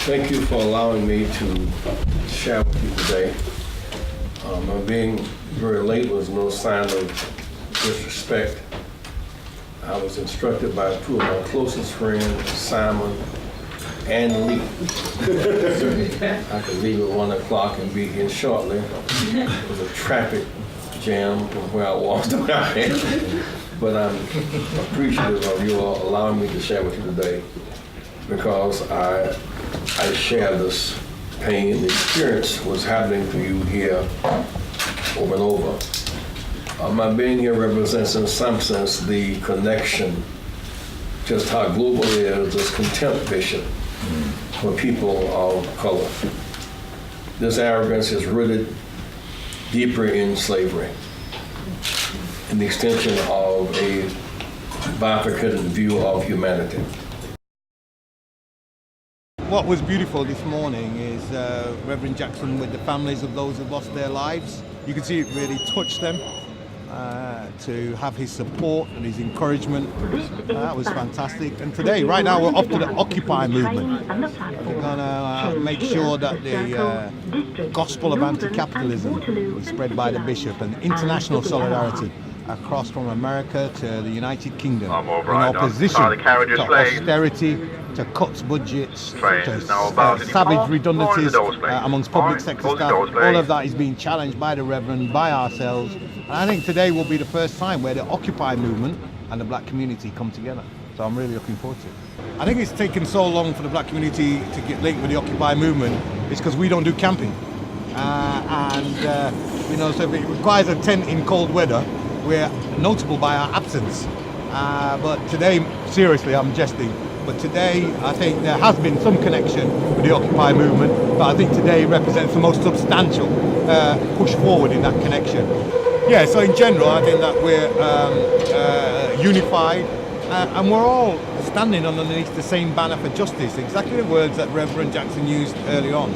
Thank you for allowing me to share with you today. My being very late was no sign of disrespect. I was instructed by two of my closest friends, Simon and Lee. I could leave at 1 o'clock and be in shortly. It was a traffic jam from where I was to where I am. But I'm appreciative of you all allowing me to share with you today, because I share this pain. The experience was happening to you here over and over. My being here represents in some sense the connection, just how global it is, this contempt, Bishop, for people of color. This arrogance is rooted deeper in slavery, in the extension of a bifurcated view of humanity. What was beautiful this morning is Reverend Jackson with the families of those who lost their lives. You can see it really touched them. To have his support and his encouragement, that was fantastic. And today, right now, we're off to the Occupy movement. We're going to make sure that the gospel of anti-capitalism is spread by the bishop, and international solidarity across from America to the United Kingdom in opposition to austerity, to cuts budgets, to savage redundancies amongst public sector staff. All of that is being challenged by the Reverend, by ourselves. And I think today will be the first time where the Occupy movement and the black community come together. So I'm really looking forward to it. I think it's taken so long for the black community to get linked with the Occupy movement is because we don't do camping. You know, so if it requires a tent in cold weather, we're notable by our absence. But today, seriously, I'm jesting. But today, I think there has been some connection with the Occupy movement, but I think today represents the most substantial push forward in that connection. Yeah, so in general, I think that we're unified, and we're all standing underneath the same banner for justice, exactly the words that Reverend Jackson used early on.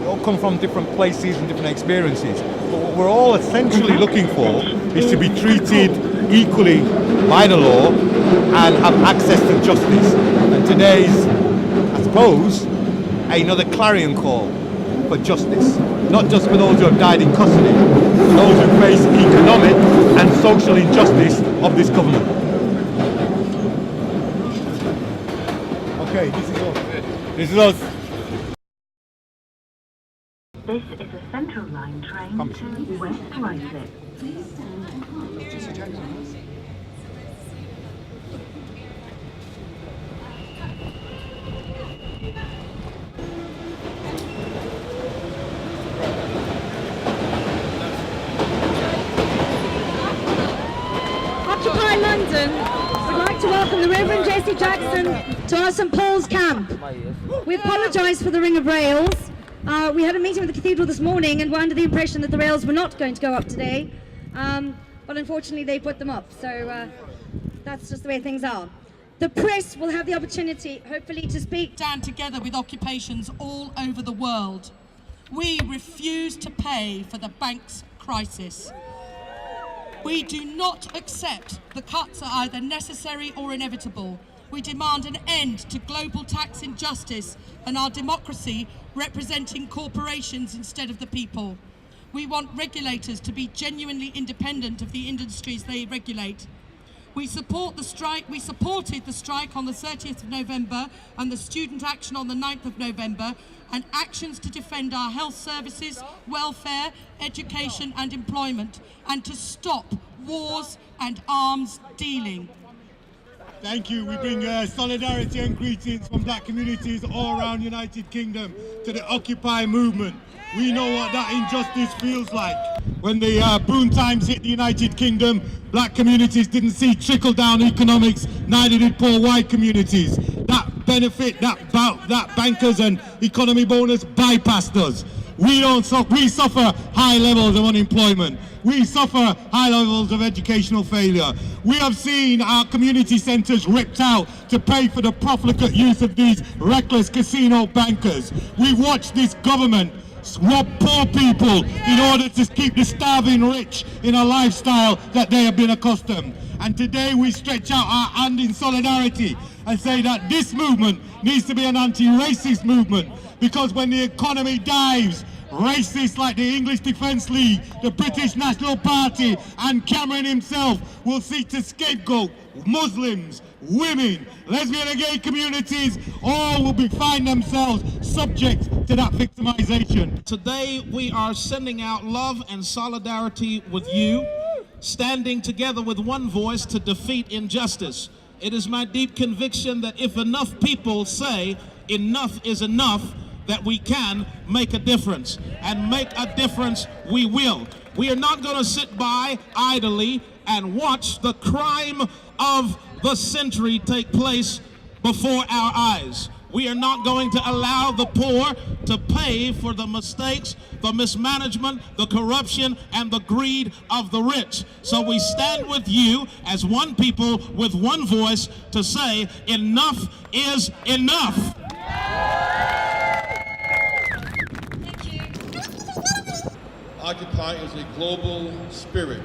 We all come from different places and different experiences, but what we're all essentially looking for is to be treated equally by the law and have access to justice. And today's, I suppose, another clarion call for justice, not just for those who have died in custody, but those who face economic and social injustice of this government. Okay, this is us. This is us. This is a Central Line train to West Ruislip. Please stand on. Jesse Jackson. Occupy London would like to welcome the Reverend Jesse Jackson to our St Paul's camp. We apologise for the ring of rails. We had a meeting with the cathedral this morning and we're under the impression that the rails were not going to go up today, but unfortunately they put them up, so that's just the way things are. The press will have the opportunity, hopefully, to speak. Stand together with occupations all over the world. We refuse to pay for the bank's crisis. We do not accept the cuts are either necessary or inevitable. We demand an end to global tax injustice and our democracy representing corporations instead of the people. We want regulators to be genuinely independent of the industries they regulate. We support the strike. We supported the strike on the 30th of November and the student action on the 9th of November, and actions to defend our health services, welfare, education and employment, and to stop wars and arms dealing. Thank you. We bring solidarity and greetings from black communities all around United Kingdom to the Occupy movement. We know what that injustice feels like. When the boom times hit the United Kingdom, black communities didn't see trickle-down economics, neither did poor white communities. That benefit, that bankers and economy bonus bypassed us. We suffer high levels of unemployment. We suffer high levels of educational failure. We have seen our community centres ripped out to pay for the profligate use of these reckless casino bankers. We watched this government rob poor people in order to keep the starving rich in a lifestyle that they have been accustomed. And today we stretch out our hand in solidarity and say that this movement needs to be an anti-racist movement, because when the economy dives, racists like the English Defence League, the British National Party, and Cameron himself will seek to scapegoat Muslims, women, lesbian and gay communities. All will find themselves subject to that victimization. Today we are sending out love and solidarity with you, standing together with one voice to defeat injustice. It is my deep conviction that if enough people say enough is enough, that we can make a difference, and make a difference we will. We are not going to sit by idly and watch the crime of the century take place before our eyes. We are not going to allow the poor to pay for the mistakes, the mismanagement, the corruption, and the greed of the rich. So we stand with you as one people with one voice to say enough is enough. Occupy is a global spirit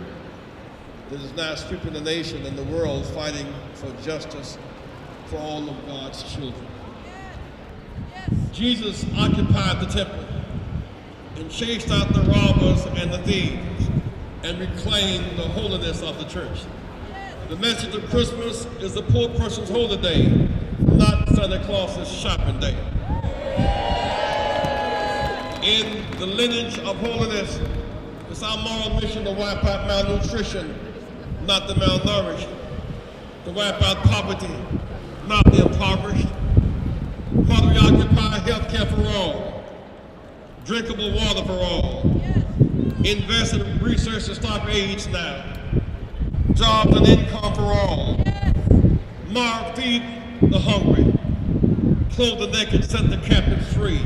that is now sweeping the nation and the world, fighting for justice for all of God's children. Jesus occupied the temple and chased out the robbers and the thieves and reclaimed the holiness of the church. The message of Christmas is the poor person's holy day, not Santa Claus's shopping day. In the lineage of holiness, it's our moral mission to wipe out malnutrition, not the malnourished, to wipe out poverty, not the impoverished. Father, we occupy health care for all, drinkable water for all, invest in research to stop AIDS now, jobs and income for all, Mark, feed the hungry, clothe the naked, set the captives free.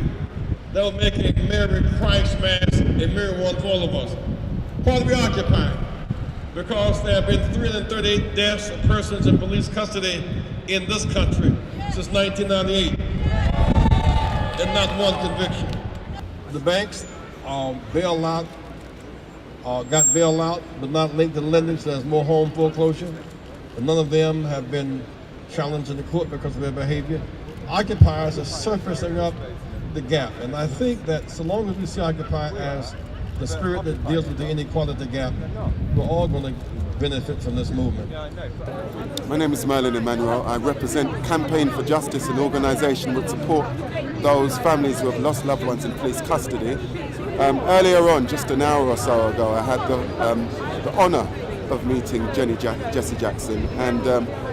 That will make a Merry Christ Mass a merry one for all of us. Father, we occupy because there have been 338 deaths of persons in police custody in this country since 1998, and not one conviction. The banks got bailed out, but not linked to lending, so there's more home foreclosure. And none of them have been challenged in the court because of their behavior. Occupiers are surfacing up the gap, and I think that so long as we see Occupy as the spirit that deals with the inequality gap, we're all going to benefit from this movement. My name is Merlin Emmanuel. I represent Campaign for Justice, an organisation which support those families who have lost loved ones in police custody. Earlier on, just an hour or so ago, I had the honour of meeting Jesse Jackson, and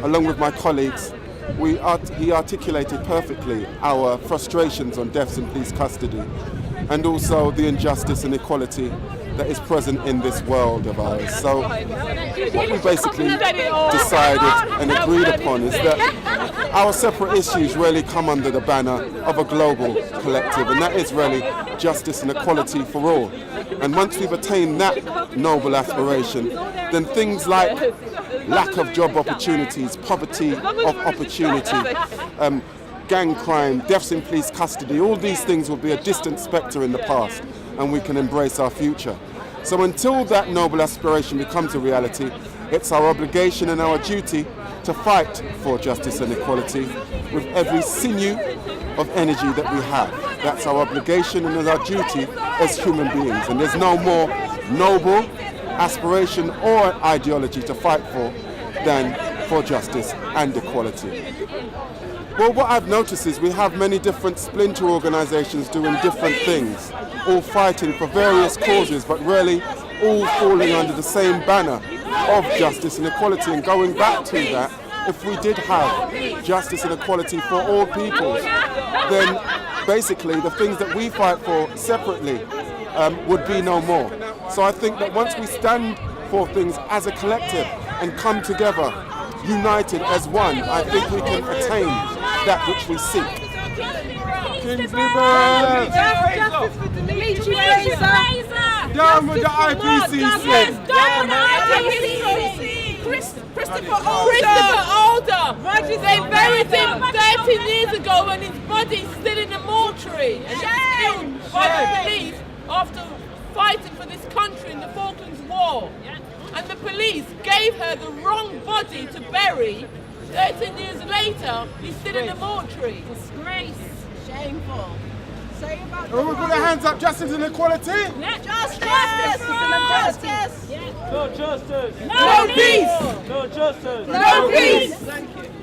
along with my colleagues, he articulated perfectly our frustrations on deaths in police custody, and also the injustice and inequality that is present in this world of ours. So what we basically decided and agreed upon is that our separate issues really come under the banner of a global collective, and that is really justice and equality for all. And once we've attained that noble aspiration, then things like lack of job opportunities, poverty of opportunity, gang crime, deaths in police custody, all these things will be a distant spectre in the past, and we can embrace our future. So until that noble aspiration becomes a reality, it's our obligation and our duty to fight for justice and equality with every sinew of energy that we have. That's our obligation and our duty as human beings, and there's no more noble aspiration or ideology to fight for than for justice and equality. Well, what I've noticed is we have many different splinter organisations doing different things, all fighting for various causes, but really all falling under the same banner of justice and equality. And going back to that, if we did have justice and equality for all peoples, then basically the things that we fight for separately would be no more. So I think that once we stand for things as a collective and come together, united as one, I think we can attain that which we seek. Kingsley Burrell! Justice for Demetre! Fraser! Down with the IPCC! Down with the IPCC! Christopher Older! They buried him 13 years ago and his body's still in the mortuary. And he was killed by the police after fighting for this country in the Falklands War. And the police gave her the wrong body to bury 13 years later, he's still in the mortuary. Disgrace. Shameful. Say about Everyone put their hands up, justice and equality. Yeah. Justice! Justice! No justice! No peace! No justice! No peace! Thank you.